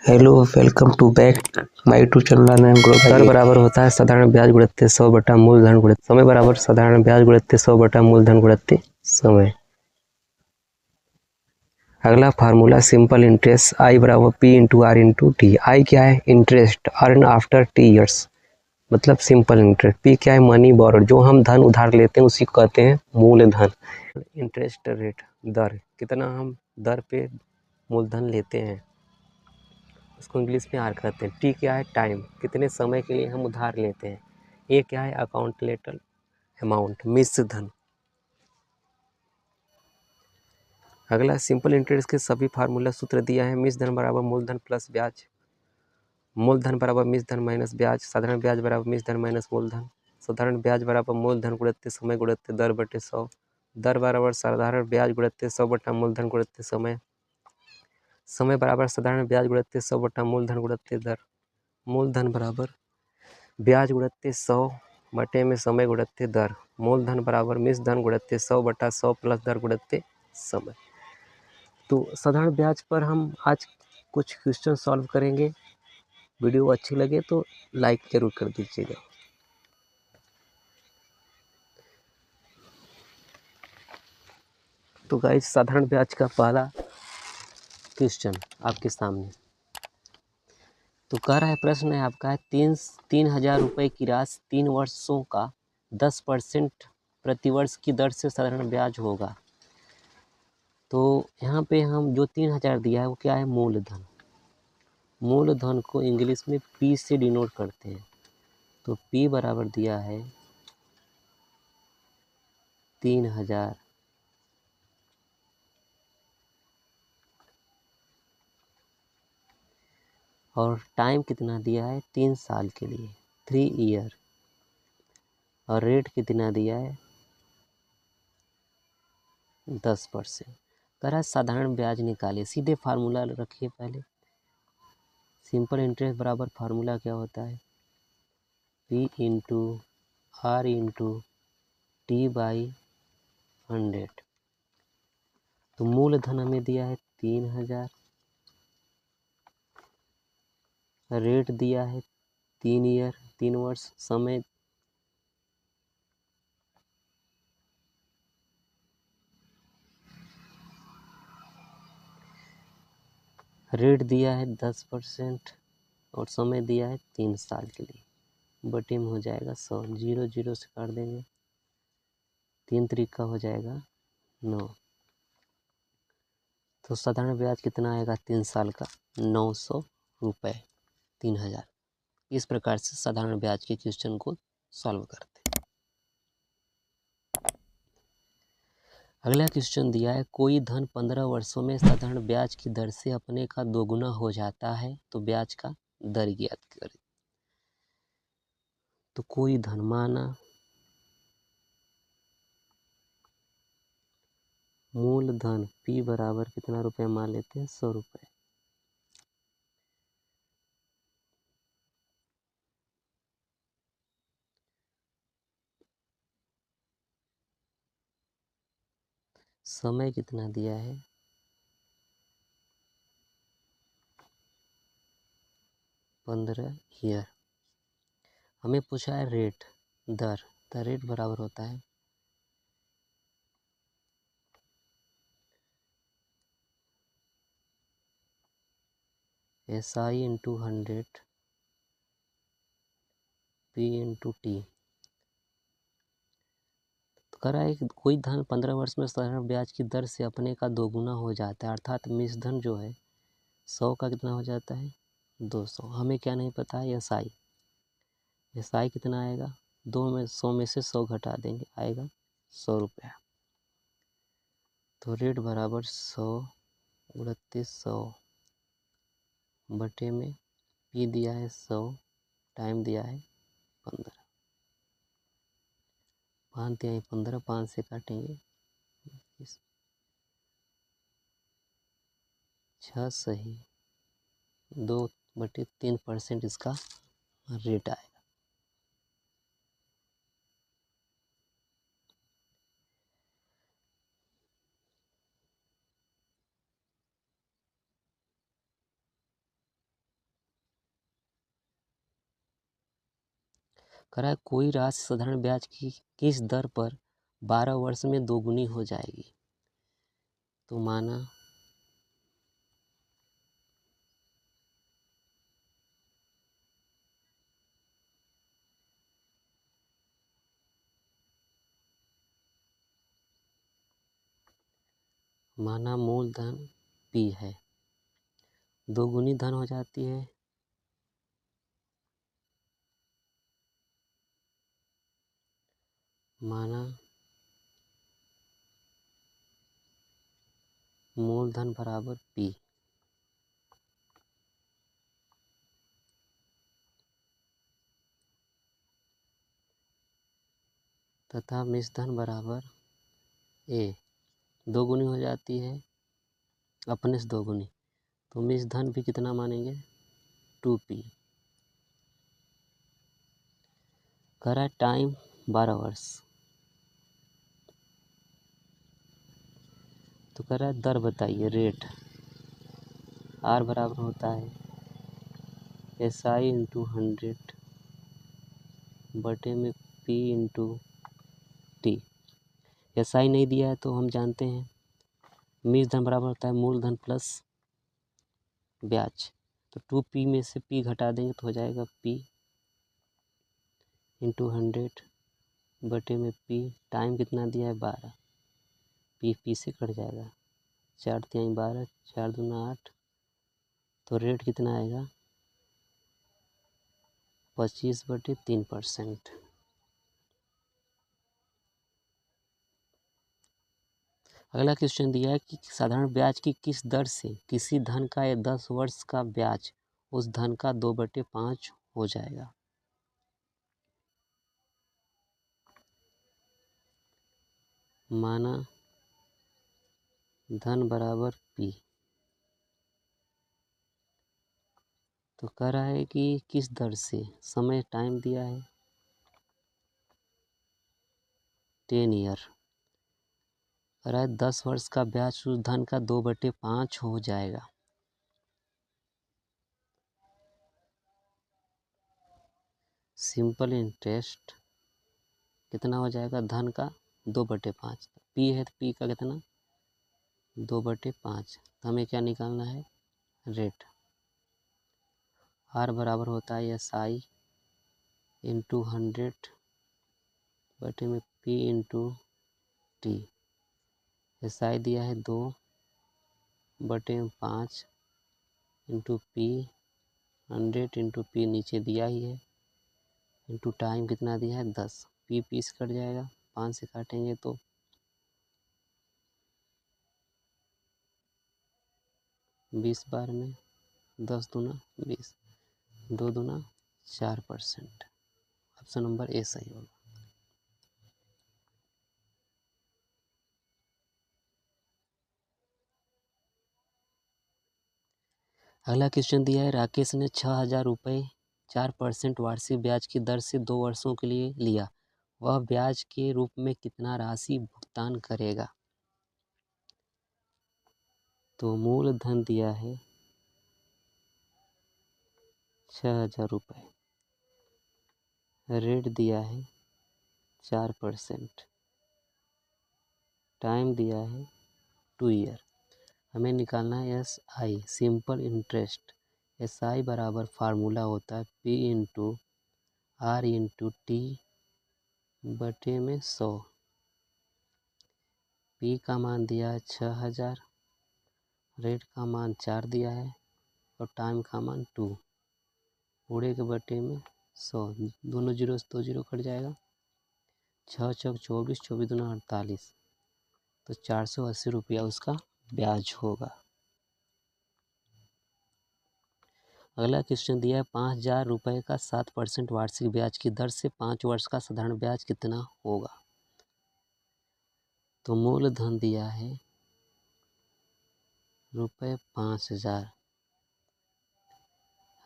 Hello, welcome to back my YouTube channel and grow. दर बराबर होता है साधारण ब्याज गुणित 100 बटा मूलधन गुणित समय बराबर साधारण ब्याज गुणित 100 बटा मूलधन गुणित समय। अगला फार्मूला सिंपल इंटरेस्ट आई बराबर P into R into T. I क्या है? Interest earn after T years, मतलब सिंपल इंटरेस्ट। पी क्या है? मनी बोरोड, जो हम धन उधार लेते हैं उसी को कहते हैं मूलधन। इंटरेस्ट रेट, दर, कितना हम दर पे मूलधन लेते हैं उसको इंग्लिश में आर कहते हैं। टी क्या है? टाइम, कितने समय के लिए हम उधार लेते हैं। ए क्या है? अकाउंटेबल अमाउंट, मिश्र धन। अगला सिंपल इंटरेस्ट के सभी फार्मूला सूत्र दिया है। मिश्र धन बराबर मूलधन प्लस ब्याज, मूलधन बराबर मिश्र धन माइनस ब्याज, साधारण ब्याज बराबर मिश्र धन माइनस मूलधन, साधारण ब्याज बराबर मूलधन गुणित समय गुणित दर बटे 100, दर बराबर साधारण ब्याज गुणित 100 बटा मूलधन गुणित समय, समय बराबर साधारण ब्याज गुणित 100 बटा मूलधन गुणित दर, मूलधन बराबर ब्याज गुणित 100 बटे में समय गुणित दर, मूलधन बराबर मिश्र धन गुणित 100 बटा 100 प्लस दर गुणित समय। तो साधारण ब्याज पर हम आज कुछ क्वेश्चन सॉल्व करेंगे। वीडियो अच्छी लगे तो लाइक जरूर कर दीजिएगा। तो गाइस, साधारण ब्याज का पहला क्वेश्चन आपके सामने तो कह रहा है, प्रश्न है आपका है 3,000 रुपये की राशि 3 वर्षों का 10% प्रतिवर्ष की दर से साधारण ब्याज होगा। तो यहाँ पे हम जो 3,000 दिया है वो क्या है? मूलधन। मूलधन को इंग्लिश में पी से डिनोट करते हैं। तो पी बराबर दिया है 3,000 और टाइम कितना दिया है? 3 साल के लिए, 3 ईयर, और रेट कितना दिया है? 10%। कह रहा है साधारण ब्याज निकालिए। सीधे फार्मूला रखिए पहले। सिंपल इंटरेस्ट बराबर फार्मूला क्या होता है? P into R into T by 100। तो मूलधन हमें दिया है 3,000, रेट दिया है 3 ईयर, 3 वर्ष, समय रेट दिया है 10% और समय दिया है 3 साल के लिए। बटे में हो जाएगा 100, 0 0 से काट देंगे, 3 तरीका हो जाएगा 9। तो साधारण ब्याज कितना आएगा 3 साल का? 900 रुपये, 3,000। इस प्रकार से साधारण ब्याज के क्वेश्चन को सॉल्व करते हैं। अगला क्वेश्चन दिया है, कोई धन 15 वर्षों में साधारण ब्याज की दर से अपने का दोगुना हो जाता है तो ब्याज का दर ज्ञात करें। तो कोई धन माना मूलधन P बराबर कितना रुपये मान लेते हैं? 100 रुपये। समय कितना दिया है? 15 ईयर। हमें पूछा है रेट, दर। तो रेट बराबर होता है SI into 100 P into T. तो कह रहा है कि कोई धन 15 वर्ष में साधारण ब्याज की दर से अपने का दोगुना हो जाता है, अर्थात मिश्र धन जो है 100 का कितना हो जाता है? 200। हमें क्या नहीं पता है? SI कितना आएगा? 100 में से 100 घटा देंगे, आएगा 100 रुपया। तो रेट बराबर 100 उनतीस 100 बटे में P दिया है 100, टाइम दिया है 15। 5 दिया है 15, 5 से काटेंगे 6 सही 2/3% इसका रेट आएगा। कह रहा है कोई राशि साधारण ब्याज की किस दर पर 12 वर्ष में दोगुनी हो जाएगी। तो माना मूलधन P है, दोगुनी धन हो जाती है माना मूलधन बराबर P, तथा मिश्रधन बराबर A, दोगुनी हो जाती है अपने से दोगुनी, तो मिश्रधन भी कितना मानेंगे 2P। कह रहा है टाइम 12 वर्ष, तो कह रहा है दर बताइए रेट। R बराबर होता है SI इंटू 100 बटे में P इंटू T। SI नहीं दिया है तो हम जानते हैं मिश्रधन बराबर होता है मूलधन प्लस ब्याज, तो 2P में से P घटा देंगे तो हो जाएगा P इंटू 100 बटे में P। टाइम कितना दिया है 12, P से कट जाएगा, 4 तिहाई 12, 4 दूना 8, तो रेट कितना आएगा 25/3%। अगला क्वेश्चन दिया है कि साधारण ब्याज की किस दर से किसी धन का 10 वर्ष का ब्याज उस धन का 2/5 हो जाएगा। माना धन बराबर P, तो कह रहा है कि किस दर से, समय टाइम दिया है 10 ईयर, कह रहा है 10 वर्ष का ब्याज उस धन का 2/5 हो जाएगा। सिंपल इंटरेस्ट कितना हो जाएगा धन का 2/5, P है तो P का कितना 2/5, तो हमें क्या निकालना है रेट। R बराबर होता है SI इंटू 100 बटे में P इंटू T। SI दिया है 2/5 इंटू P, 100 इंटू P नीचे दिया ही है, इंटू टाइम कितना दिया है 10, P से कट जाएगा, 5 से काटेंगे तो 20 बार में 10 दूना 20, 2 दूना 4%। ऑप्शन नंबर ए सही होगा। अगला क्वेश्चन दिया है राकेश ने 6,000 रुपये 4% वार्षिक ब्याज की दर से 2 वर्षों के लिए लिया, वह ब्याज के रूप में कितना राशि भुगतान करेगा। तो मूलधन दिया है 6,000 रुपये, रेट दिया है 4%, टाइम दिया है 2 ईयर। हमें निकालना है SI सिंपल इंटरेस्ट। SI बराबर फार्मूला होता है P into R into T बटे में 100। P का मान दिया है 6,000, रेट का मान 4 दिया है और टाइम का मान 2, पूरे के बटे में 100, दोनों जीरो से 2 जीरो कट जाएगा, 6 चौक 24, 24 दूना 48, तो 480 रुपया उसका ब्याज होगा। अगला क्वेश्चन दिया है 5,000 रुपये का 7% वार्षिक ब्याज की दर से 5 वर्ष का साधारण ब्याज कितना होगा। तो मूलधन दिया है रुपये 5,000,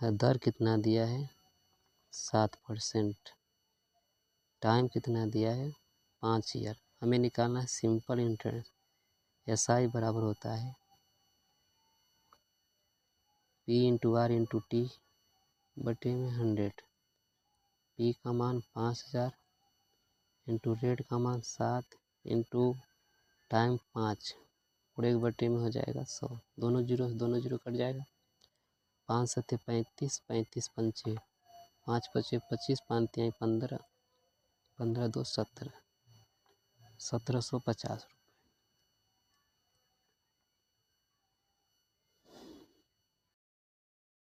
दर कितना दिया है 7%, टाइम कितना दिया है 5 ईयर। हमें निकालना है सिंपल इंटरेस्ट। SI बराबर होता है P into R into T बटे में 100, पी का मान 5000 इंटू रेट का मान 7 इंटू टाइम 5 और 1/, में हो जाएगा 100। दोनों जीरो कट जाएगा। 5 सत्ते 35, 35 पंचे 5 पचे 25, 5 तिहाई 15, 15 दो 17, 1750 रुपये।